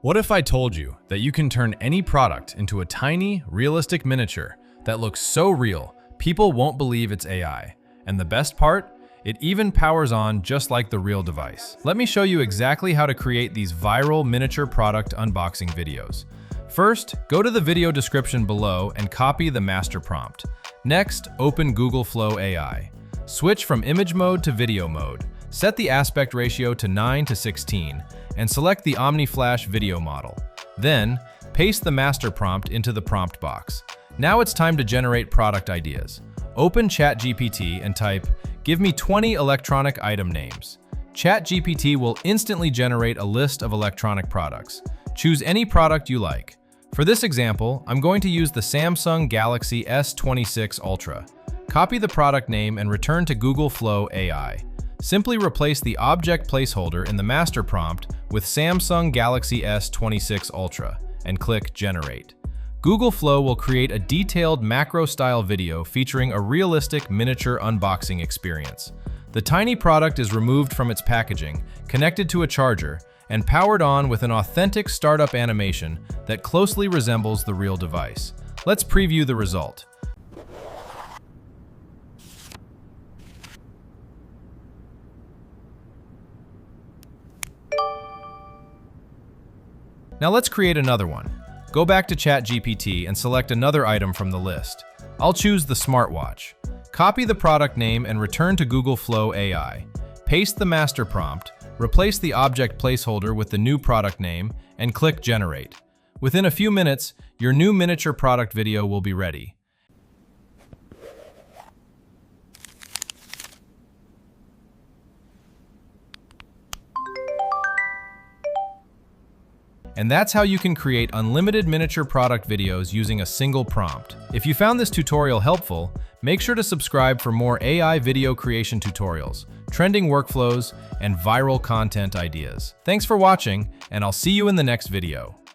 What if I told you that you can turn any product into a tiny, realistic miniature that looks so real, people won't believe it's AI? And the best part? It even powers on just like the real device. Let me show you exactly how to create these viral miniature product unboxing videos. First, go to the video description below and copy the master prompt. Next, open Google Flow AI. Switch from image mode to video mode. Set the aspect ratio to 9:16 and select the OmniFlash video model. Then, paste the master prompt into the prompt box. Now it's time to generate product ideas. Open ChatGPT and type, "Give me 20 electronic item names." ChatGPT will instantly generate a list of electronic products. Choose any product you like. For this example, I'm going to use the Samsung Galaxy S26 Ultra. Copy the product name and return to Google Flow AI. Simply replace the object placeholder in the master prompt with Samsung Galaxy S26 Ultra and click Generate. Google Flow will create a detailed macro-style video featuring a realistic miniature unboxing experience. The tiny product is removed from its packaging, connected to a charger, and powered on with an authentic startup animation that closely resembles the real device. Let's preview the result. Now let's create another one. Go back to ChatGPT and select another item from the list. I'll choose the smartwatch. Copy the product name and return to Google Flow AI. Paste the master prompt, replace the object placeholder with the new product name, and click Generate. Within a few minutes, your new miniature product video will be ready. And that's how you can create unlimited miniature product videos using a single prompt. If you found this tutorial helpful, make sure to subscribe for more AI video creation tutorials, trending workflows, and viral content ideas. Thanks for watching, and I'll see you in the next video.